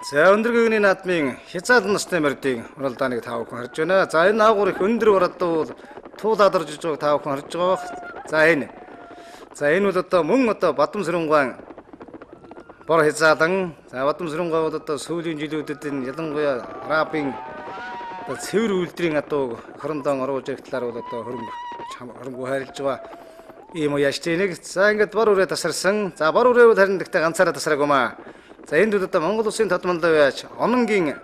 За өндрөгний наадмын хязаад насны мордын уралдааныг та бүхэн харж байна. За энэ наагур их өндөр уралдаан туулаад орж байгааг та бүхэн харж байгаа. За энэ бол одоо мөн одоо Бадамсүрэнгуан бор хязаалан Бадамсүрэнгуай бол одоо сүүлийн жилүүдэд энэ ялангуяа рапын цэвэр үйлдвэрийн одоо хорондон оруулж ирэх талаар бол одоо хөрөнгө хайрлаж байгаа ийм яштэйник. За ингээд бор үрээ тасарсан. За бор үрээ бол харин гэхдээ ганцаараа тасраагүй маа. За энд бол одоо Монгол Улсын тодмондоо байж ононгийн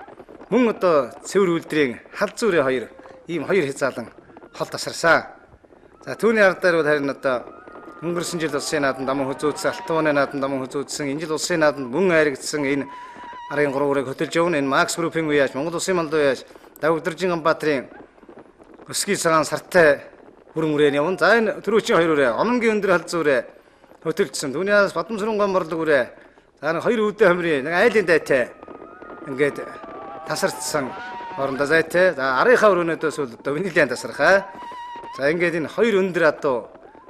мөн одоо цэвэр үйлдвэрийн хал зүрээ хоёр хязаалан хол тасарсан. За түүний ард дээр бол харин одоо өнгөрсөн жил улсын наадамд аман хөзөөдсөн, Алтууны наадамд аман хөзөөдсөн, энэ жил улсын наадамд мөн хайрагдсан энэ арын 3 үрийг хөтөлж явна. Энэ Макс группийн үеаш Монгол Улсын мандуу яаш Давгдэржин Ганбаатарын өсгий цагаан сартай бүрэн үрээ явна. За энэ төрөөчийн хоёр үрээ ононгийн өндөр хал зүрээ хөтөлжсөн. Түүнээс Бадамсүрэнгуан борлог үрээ за нэг хоёр үүдээ хамрын нэг айлын дайтай ингээд тасарцсан орондоо зайтай. За арийнхаа өрөөнөөдөөс бол одоо винилэн тасархаа. За ингээд энэ хоёр өндөр адуу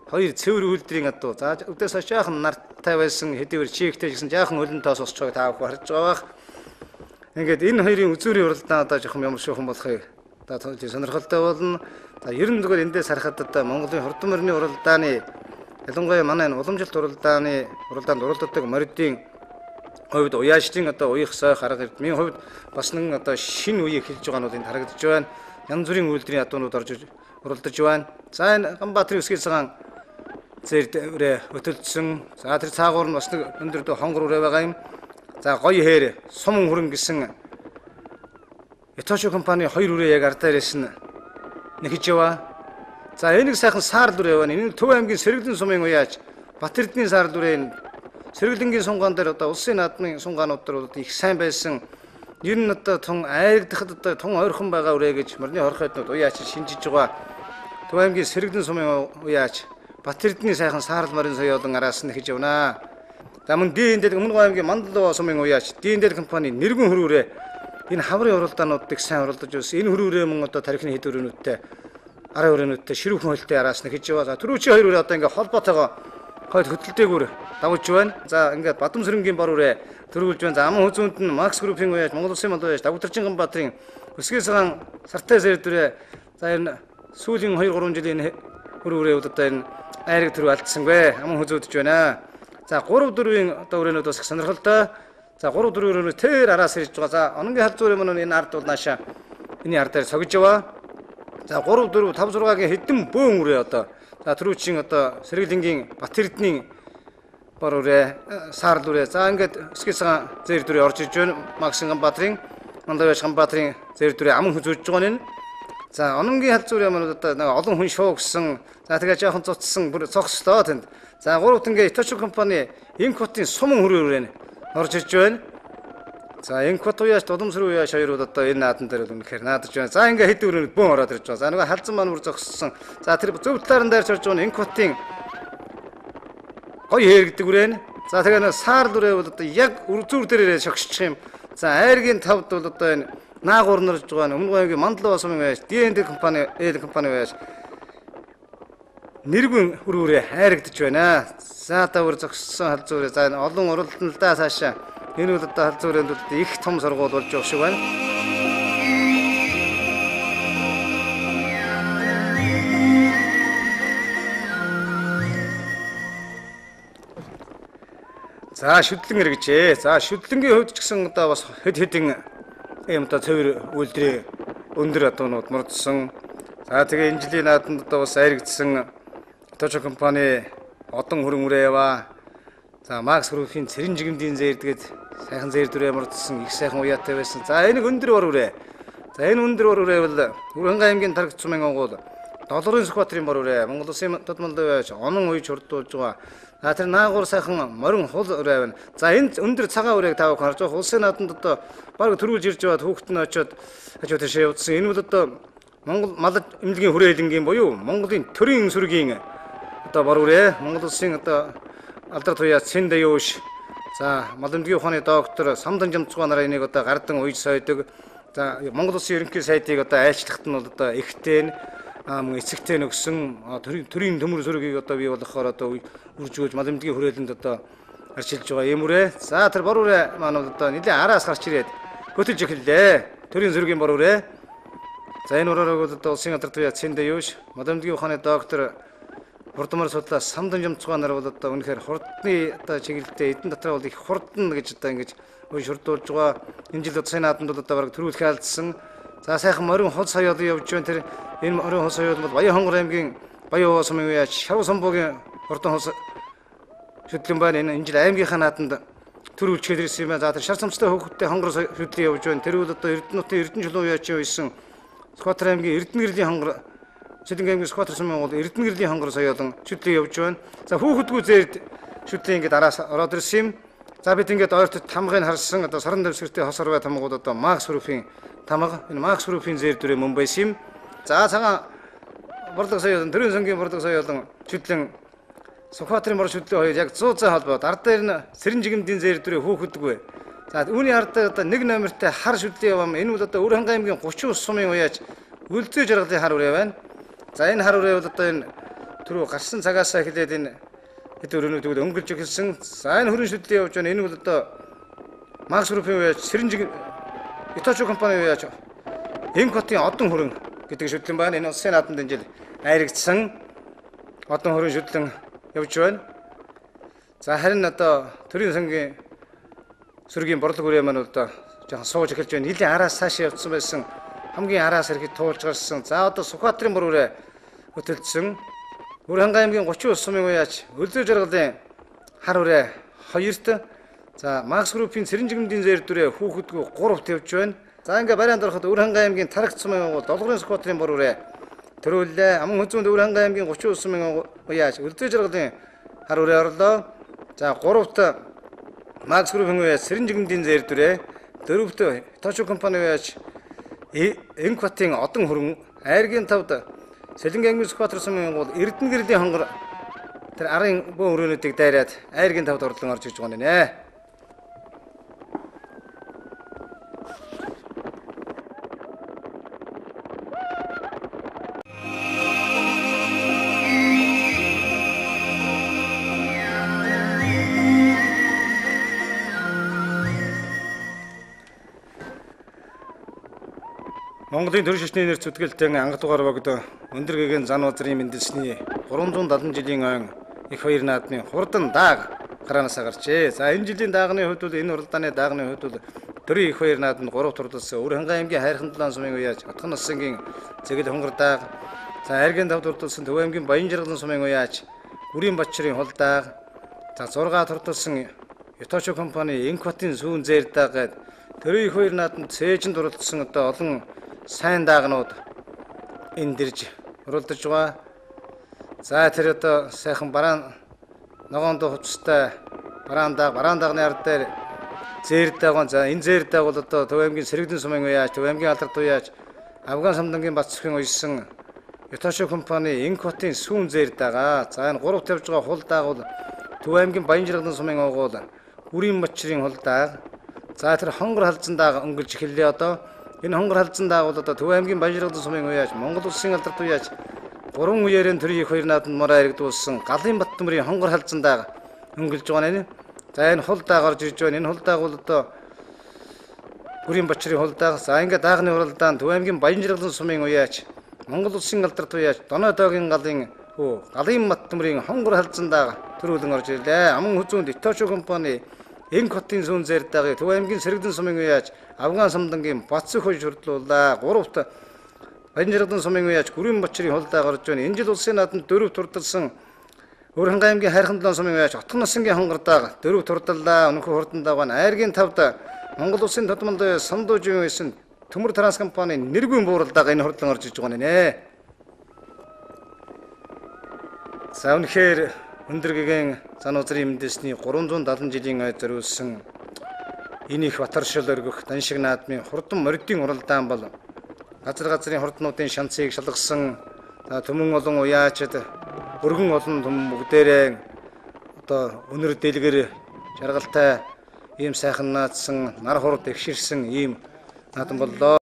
хоёр цэвэр үйлдвэрийн адуу. За өдөөс жаахан нартай байсан хэдийгээр чигтэй гэсэн жаахан хөлн тоос усч байгааг та бүхэн харж байгаа. Ингээд энэ хоёрын үзүүрийн уралдаан одоо жоохон ямар шүүхэн болохыг одоо сонирхолтой болно. За ер нь зүгээр эндээс харахад одоо Монголын хурдан морины уралдааны ялангуяа манай уламжилт уралдаанд уралддаг моридын хувьд уяаштын одоо уяах сойх арга эрдмийн хувьд бас нэг одоо шинэ үеийг хэлж байгаа нь энд харагдаж байна. Янз бүрийн үйлдвэрийн адуунууд орж уралдаж байна. За энэ Ганбаатарын өсгий цагаан зэрэг хөтөлдсөн. За тэр цаагуур нь бас нэг өндөр хонгор үрээ байгаа юм. За гоё хээр сум хүрэн гэсэн Итошо компани хоёр үрээ яг ардаарээс нь нэхэж яваа. За энийг сайхан саарл үрээ байна. Энэ Төв аймгийн Сэргэлэн сумын уяач Батэрдний саарл үрээ Сэргэлэнгийн сунгаан дээр одоо улсын наадмын сунгаанууд дээр их сайн байсан. Ер нь одоо тун айрдахад одоо тун ойрхон байгаа үрээ гэж морины хорхойтнууд уяач шинжиж байгаа. Төв аймгийн Сэргэлэн сумын уяач Батэрдний сайхан саарл морин соёолон араас нь нэхэж явнаа. За мөн ДНД Өмнөг аймгийн Мандалуу сумын уяач ДНД компани нэргэн хөрүүрээ энэ хаврын уралдаануудыг сайн уралдаж байсан. Энэ хөрүүрээ мөн одоо тарихны хэд өрөөнүүдтэй араа өрөөнүүдтэй ширүүхэн хөлтэй араас нэхэж яваа. За түрүүчийн хоёр үрээ одоо ингээ холбоотойгоо хойд хөтөлтэйгүр давж байна. За ингээд Бадамсүрэнгийн бор үрээ төрүүлж байна. За аман хүзүүнд нь Макс группийн уяач Монгол Улсын мандуу уяач Давгдэржин Ганбаатарын өсгий цагаан сартай зэрэг дүрээ за энэ сүүлийн 2-3 жилийн хөрүүрээ одоо энэ айраг төрөв алдсангүй аман хүзүүдж байна. За 3-4-ийн одоо үрээнүүд бас их сонирхолтой. За 3-4 өрөөнөө тэр араас ирж байгаа. За ононгийн хал зүрийн мөн энэ ард бол нааша энэ ард дээр цогж яваа. За 3-4 5-6-гийн хэдэн бөөн үрээ одоо за түрүүчийн одоо Сэргэлэнгийн Батэрдний бор үрээ саарл үрээ за ингээд өсгий цагаан зэр дүрээ орж иж байна. Макс Ганбаатарын Мандаваш Ганбаатарын зэр дүрээ аман хүзүүлж байгаа нь. За ононгийн хал зүрийн мөн одоо нэг олон хүн шуугсан. За тэгээ жоохон цуцсан бүр цогслоо тэнд. За 3 тэнгээ Итошо компани Инкотын сумын хүрээ орж ирж байна. За Инкот уяаш Дулмсрын уяаш хоёр бол одоо энэ наадан дээр үнэхээр наадаж байна. За ингээ хэд өрөөнд бөөн ороод ирж байгаа. За нөгөө халзан маань бүр зогссон. За тэр зөв талаар дайрч орж байгаа Инкотын гоё хэрэгдэг үрээ. За тэгээ нэг саарл үрээ бол одоо яг зүр дээрээ шогсчих юм. За айргийн тавд бол одоо энэ наагуур нэрж байгаа Өмнөг аймгийн Мандалуу сумын уяаш ДНД компани уяаш нэргэн хүрүүрээ хайрагдж байна. За тавар зогссон хал зүрээ за олон уралдан л да цаашаа энэ бол одоо хал зүрээнд их том сургууль болж байгаа шиг байна. За шүтлэн эргэжээ. За шүтлэнгийн хувьд ч гэсэн одоо бас хэдэн юм одоо цэвэр үйлдвэрийн өндөр адуунууд мөрдсөн. За тэгээ энэ жилийн наадамд одоо бас айрагдсан Итошо компани одон хөрөн үрээ яваа. За Макс группийн цэрэн жигэмдийн зээрдгээд сайхан зээр дүрээ мөрдсөн их сайхан уяатай байсан. За энэ өндөр бор үрээ. За энэ өндөр бор үрээ бол Хүрхэн аймгийн Тарагт сумын онгол Долгорын Сүхбаатарын бор үрээ. Монгол Улсын тодмондоо байж онон уйж хурдуулж байгаа. За тэр наагур сайхан морин хул үрээ байна. За энэ өндөр цагаан үрээг таавах харж байгаа. Улсын наадамд одоо баг төрүүлж ирж яваад хүүхэд нь очиод тийшээ явуулсан. Энэ бол одоо Монгол мал эмнэлгийн хүрээлэнгийн буюу Монголын төрийн сүргийн одоо бор үрээ. Монгол Улсын одоо алдар туяа Цэндаюуш за мал эмнэлгийн ухааны доктор Самдан Жамцгой нарын нэг одоо гардан уйж сойдог. За Монгол Улсын ерөнхий сайдыг одоо айлчлахт нь бол одоо ихтэй эцэгтэй нөгсөн төрийн төмөр сүргийг одоо бий болгохоор одоо үржүүлж мал эмнэлгийн хүрээлэнд одоо арчилж байгаа юм үрээ. За тэр бор үрээ маань одоо нэлээд араас гарч ирээд хөтөлж эхэллээ. Төрийн зөргийн бор үрээ. За энэ ураараа одоо улсын алдарт туяа Цэндэ юуш Модамдгийн ухааны доктор хурдмар судлаа самдан жимцгоонаар бол одоо үнэхээр хурдны одоо чиглэлтэй эдэн дотроо бол их хурдан гэж одоо ингэж шурдуулж байгаа. Энэ жил одоо Сенатанд одоо бараг төрүүлэх алдсан. За сайхан морин хол соёод явж байна. Тэр энэ морин хол соёод бол Баян хонгор аймгийн Баян сумын үеч Шав самбуугийн хурдан хол шүтлэн байна. Энэ жил аймгийнхаа нааданд төрүүлчээр ирсэн юм байна. За тэр шар самцтай хөвгтөд хонгор шүтлэн явж байна. Тэр бол одоо Эрдэнэтийн Эрдэнэ чулуун үеч байсан. Скватер аймгийн Эрдэнэ гэрлийн хонгор Сэдэнгийн аймгийн Скватер сумын бол Эрдэнэ гэрлийн хонгор соёолон шүтлэн явж байна. За хүүхэдгүй зээрд шүтлэн ингээд араас ороод ирсэн юм. За бид ингээд ойртод тамгыг харсан одоо саран дэвсгэртэй хос орвай тамгууд одоо Макс Группийн тамга энэ Макс Группийн зээр дүрээ мөн байсан юм. За цагаан борлого соёолон төрийн сангийн борлого соёолон шүтлэн Скватерын бор шүтлэн хоёр яг 100 цай холбоод ард дээр нь сэрэн жигэмдийн зээр дүрээ хүүхэдгүй. За үүний ард дээр одоо нэг номертой хар шүтлэн явам энэ бол одоо Өр хангай аймгийн 30 ус сумын уяач үлзий жаргалын хар үрээ байна. За энэ хар үрээ бол одоо энэ түрүү гарсан цагаас эхлээд энэ хэд өрөөнүүд өнгөлж эхэлсэн. За энэ хөрөн шүтлэн явж байна. Энэ бол одоо Макс Группийн уяач сэрэнжиг Иточо компани уяач Инкотын одон хөрөн гэдэг шүтлэн байна. Энэ улсын наадамд энэ жил айрагдсан одон хөрөн шүтлэн явж байна. За харин одоо төрийн сангийн сүргийн борлого үрээ маань одоо жоохон сууж эхэлж байна. Нилийн араас цаашаа явцсан байсан. Хамгийн араас ирэхэд туулж гарсан. За одоо Скватерын бор үрээ хөтөлдсөн. Өр хангай аймгийн 30 ус сумын уяач үлзий жаргалын хар үрээ хоёрт. За Макс Группийн сэрэнжигмдийн зээр дүрээ хүүхэдгүй 3-т явж байна. За ингээ барайнд ороход Өр хангай аймгийн Тарагт сумын бол долгорын Скватерын бор үрээ төрүүллээ. Аман хүзүүнд Өр хангай аймгийн 30 ус сумын уяач үлзий жаргалын хар үрээ орлоо. За 3-т Макс Группийн уяач сэрэнжигмдийн зээр дүрээ, 4-т Иточо компани уяач Инкотын одон хөрөн, айргийн 5-д Сэлэнгийн аймгийн Скватер сумын бол Эрдэнэ гэрлийн хонгор тэр арын бөө өрөөнүүдийг дайраад айргийн 5-д орлон орж иж байгаа нэ. Монголын төрийн шашны нэр зүтгэлтэй ангадугаар богд өндөр гэгээн зан удрын мэндэлсний 370 жилийн ойн их хоёр наадмын хурдан дааг гараанасаа гарчээ. За энэ жилийн даагны хувьд бол энэ уралдааны даагны хувьд бол төрийн их хоёр наадманд 3 турдалсан. Өр хангай аймгийн хайрхан талаан сумын уяач Отхон насангийн зэгэл хонгор дааг. За айргийн 5 турдалсан Төв аймгийн Баян жаргалан сумын уяач Гүрийн Бачрын хол дааг. За 6 турдалсан Иточо компани Инкотын сүүн зээр дааг гээд төрийн их хоёр наадманд цээжинд уралдсан одоо олон сайн даагнууд энэ дэрж уралдаж байгаа. За тэр одоо сайхан бараан ногоон хувцастай бараан даагны ард дээр зээр дааг. За энэ зээр дааг бол одоо Төв аймгийн Сэрэгдэн сумын уяач, Төв аймгийн алдарт уяач Афган самдангийн Бацсхийн уйсан Иточо компани Инкотын сүүн зээр дааг. За энэ 3-т явж байгаа хул дааг бол Төв аймгийн Баян жаргалан сумын огуул Гүрийн Бачрын хул дааг. За тэр хонгор халзан дааг өнгөлж эхэллээ одоо. Энэ хонгор халзан дааг бол одоо Төв аймгийн Баян жаргалан сумын уяач Монгол улсын алдарт уяач 3 үеэрэн төрийн их хоёр нааданд мороо иргэдүүлсэн Галын Баттмрын хонгор халзан дааг өнгөлж байгаа нэ. За энэ хул дааг орж ирж байна. Энэ хул дааг бол одоо Гүрийн Бачрын хул дааг. За ингээ даагны уралдаанд Төв аймгийн Баян жаргалан сумын уяач Монгол улсын алдарт уяач Доноо доогийн галын Галын Баттмрын хонгор халзан дааг төрүүлэн орж ирлээ. Аман хүзүүнд Иточо компани Инкотын сүүн зээр дааг Төв аймгийн Сэрэгдэн сумын уяач Афган самдангийн Бацсхийн хoj шүрдлүүлээ. 3-т Баян жаргалан сумын уяач Гүрийн Бачрын хол дааг орж байна. Энэ жил улсын наадамд 4 турдалсан Өр хангай аймгийн хайрхан талаан сумын уяач Отхон насангийн хонгор дааг 4 турдаллаа. Өнөхөр хурдан дааг нь айргийн 5-д Монгол улсын тодмонд Сандуужийн уйсан Төмөр транс компани нэргүй буурал дааг энэ хурдан орж иж байгаа нэ. За үнэхээр өндөр гэгээн зан удрын мэндэлсний 370 жилийн ой зориулсан энэ их батаршил өргөх даншиг наадмын хурдан моридын уралдаан бол газрын хурднуудын шанцыг шалгасан төмөн олон уяачид өргөн олон төмөн бүгдээрээ одоо өнөр дэлгэр жаргалтай ийм сайхан наадсан нар хурд ихширсэн ийм наадам боллоо.